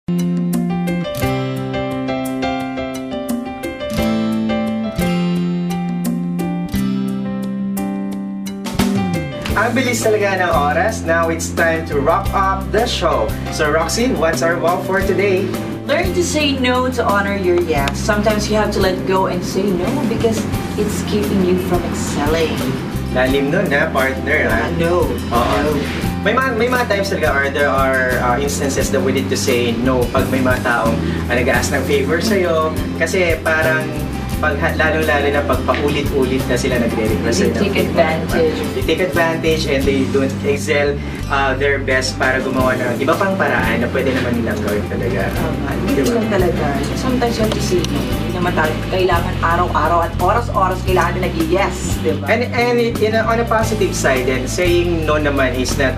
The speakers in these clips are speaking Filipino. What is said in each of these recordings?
Ang bilis talaga ng oras. Now it's time to wrap up the show. So Roxy, what's our wow for today? Learn to say no to honor your yes. Sometimes you have to let go and say no because it's keeping you from excelling. Lalim nun na, partner. Ha? No. No. May mga times talaga, or there are instances that we need to say no pag may mga taong nag-ask ng favor sa'yo. Kasi parang lalo-lalo na pag paulit-ulit na sila nagre-request sa'yo. They take advantage. They take advantage and they don't excel their best para gumawa ng iba pang paraan na pwede naman nilang gawin talaga. Hindi lang talaga. Sometimes you have to say no. Hindi naman tayo kailangan araw-araw at oras-oras kailangan na nag-yes. Diba? And on a positive side, then saying no naman is not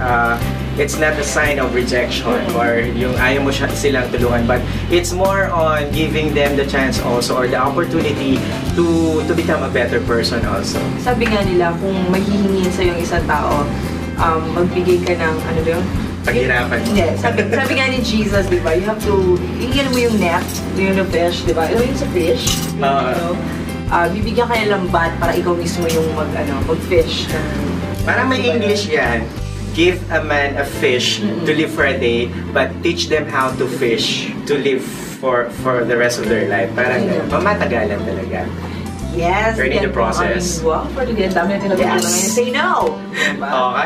it's not a sign of rejection or yung ayaw mo silang tulungan, but it's more on giving them the chance also or the opportunity to become a better person also. Sabi nga nila, kung mahihingin sa yung isang tao, magbigay ka ng, ano ba yun? Paghirapan. Hindi. Sabi nga ni Jesus, di ba? You have to, hingin mo yung net, yung fish, di ba? Ito yung sa fish. Bibigyan ka ng lambat para ikaw mismo yung mag-fish. Parang may English yan. Give a man a fish to live for a day, but teach them how to fish to live for the rest of their life. Parang mamatagalan talaga. Yes. Learning the process. Wow, for today, dami natin nagpapala ngayon. Say no!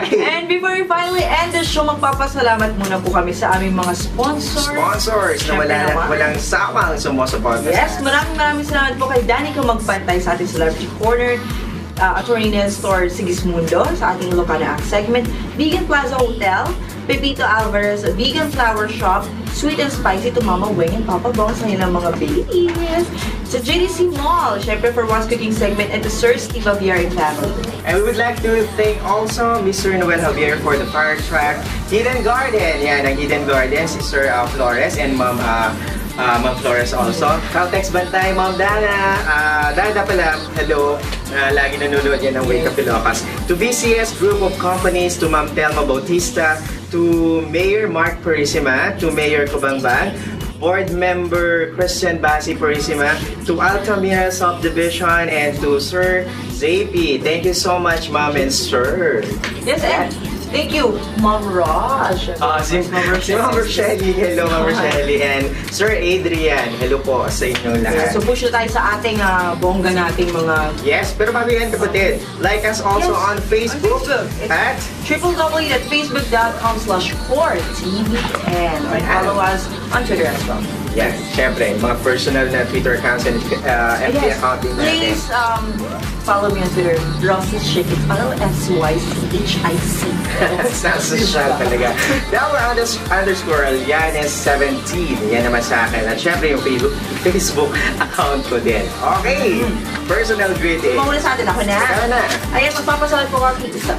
Okay. And before we finally end the show, magpapasalamat muna po kami sa aming mga sponsors. Sponsors na walang sawang sumusuporta. Yes, maraming salamat po kay Danica Magpantay sa ating Celebrity Corner. Attorney Nestor Sigismundo sa ating Ilocana segment, Vegan Plaza Hotel, Pepito Alvarez Vegan Flower Shop, Sweet and Spicy to Mama Wing and Papa Bong sa nilang mga babies, sa JDC Mall, syempre for Once Cooking segment, and to Sir Steve Javier and family. And we would like to thank also Mr. Noel Javier for the fire truck, Hidden Garden. Yan, ang Hidden Garden, si Sir Flores and Ma'am Flores also. Caltex Bantay, Ma'am Dana. Dana pala, hello. Lagi nanonood yan ng Wake Up Ilocos. To VCS Group of Companies, to Ma'am Telma Bautista, to Mayor Mark Purisima, to Mayor Kubangban, Board Member Christian Basi Purisima, to Altamira Subdivision, and to Sir JP. Thank you so much, Ma'am and Sir. Yes, and thank you, Ma'am Raj. Si Ma'am Rochelle, hello Ma'am Rochelle, and Sir Adrian, hello po sa inyong lahat. So push na tayo sa ating bongga nating mga... Yes, pero bago yan kapatid, like us also on Facebook at www.facebook.com/4tv10 and follow us on Twitter as well. Yes, syempre, mga personal na Twitter accounts and FB account din natin. Please follow me on Twitter, Rossi's Chic. It's ROSYCHIC. Sounds social talaga. Delmar _Alyanes17. Yan naman sa akin. At syempre yung Facebook account ko din. Okay! Personal greeting. Muna sa atin, ako na. Ayan, magpapasalamat po kami isa.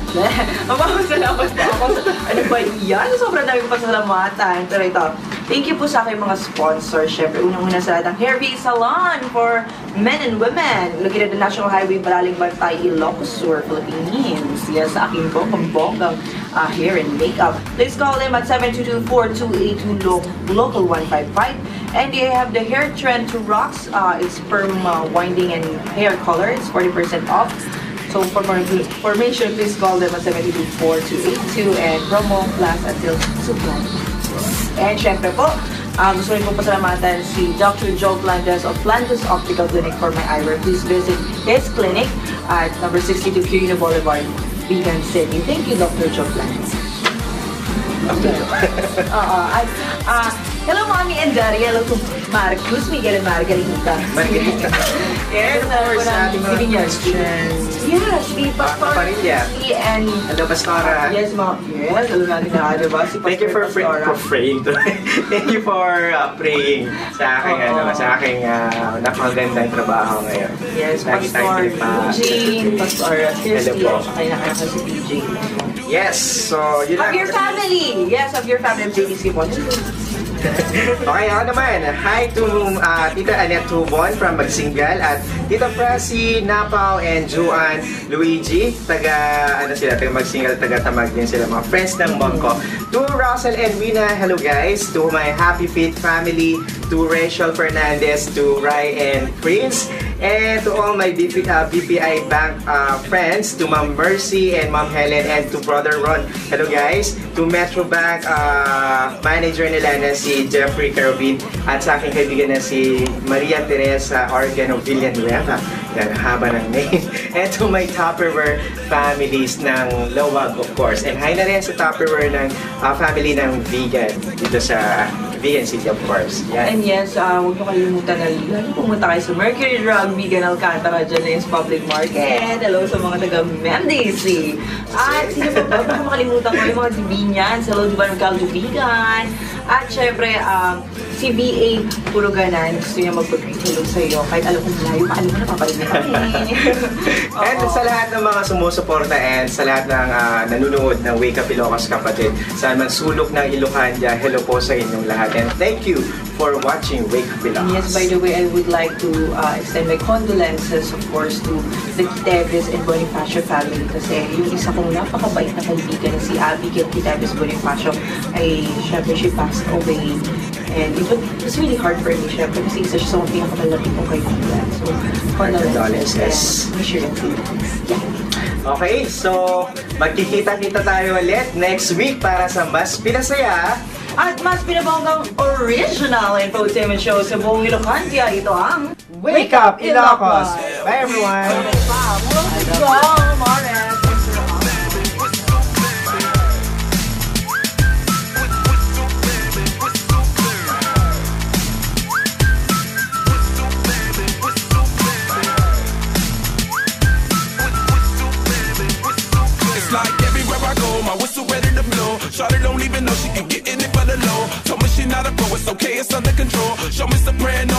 Magpapasalamat po ako. Ano ba yan? Sobrang daming pasalamatan. Pero ito, thank you po sa aking mga sponsors. Syempre, unang-una sa lahat ang Hairby Salon for men and women. Located at the National Highway, Balaling Bantay, Ilocos Sur, Philippines. Yes, sa akin po, pambonggang hair and makeup. Please call them at 722-4282 local 155. And they have the hair trend to rocks. It's perm winding and hair color. It's 40% off. So for more information, please call them at 722-4282 and promo last until supply. And syempre po, gusto rin po pasalamatan si Dr. Joe Plantes of Plantes Optical Clinic for my eyewear. Please visit his clinic at number 62 Quirino Boulevard, Vegan City. Thank you, Dr. Joe Plantes. Hello, Mommy and Daddy. Hello to Marcus, Miguel, and Margarita. And of course, ating mga questions. Yes, the Pastor and... Hello, Pastora. Yes, Mom. Yes, alam natin na, diba? Si Thank you for praying. Thank you for praying sa aking, sa aking napakagandang trabaho ngayon. Yes, Pastor Eugene, Pastor Kirsty, at saka yung anak si PJ. Yes, so... Of your family! Yes, of your family of JDC po. Okay, ako naman. Hi to Tita Annette Tubon from Magsingal at Tita Prasi, Napaw, and Juan Luigi. Taga Magsingal, taga Tamag din sila. Mga friends ng mom ko. To Russell and Wina, hello guys. To my Happy Fit family. To Rachel Fernandez, to Rai and Prince. And to all my BPI Bank friends, to Ma'am Mercy and Ma'am Helen, and to Brother Ron. Hello guys. To Metro Bank manager nila na si Jeffrey Carobin, at sa aking kaibigan na si Maria Teresa Organo Villanueva. Yan, haba ng name. And to my Tupperware families ng Lowag, of course. And hi na rin sa Tupperware ng family ng Vegan dito sa Vegan City, of course. Yan. And yes, huwag nyo kalimutan na pumunta kayo sa Mercury Drug Vegan Alcantara dyan sa Public Market. Hello sa mga taga-MDC. At sino pa ba? Baka makalimutan ko yung mga Divinians. Hello, di ba ng Caldo Vegan? At syempre, si VA Puruganan, gusto niya magpag-hello sa iyo. Kahit alam kong layo, alam mo na papalimutan kami. And sa lahat ng mga sumusuporta and sa lahat ng nanonood ng Wake Up Ilocos kapatid, sa man sulok ng Ilocandia, hello po sa inyong lahat. And thank you for watching Wake Up Ilocos. Yes, by the way, I would like to extend my condolences, of course, to the Quiteves and Bonifacio family. Kasi yung isa kong napakabait na kaibigan na si Abigail Quiteves Bonifacio ay, syempre, she passed away. And it was really hard for me, syempre, kasi isa siya sa mga pinakamalapit kong kaibigan. So, condolences. Wish you yeah. Okay, so magkikita-kita tayo ulit next week para sa mas pinasaya at mas pinabonggang original infotainment show sa buong Ilocandia. Ito ang Wake Up Ilocos! Bye everyone! Shawty don't even know she can get in it for the low. Told me she not a pro, it's okay, it's under control. Show me soprano.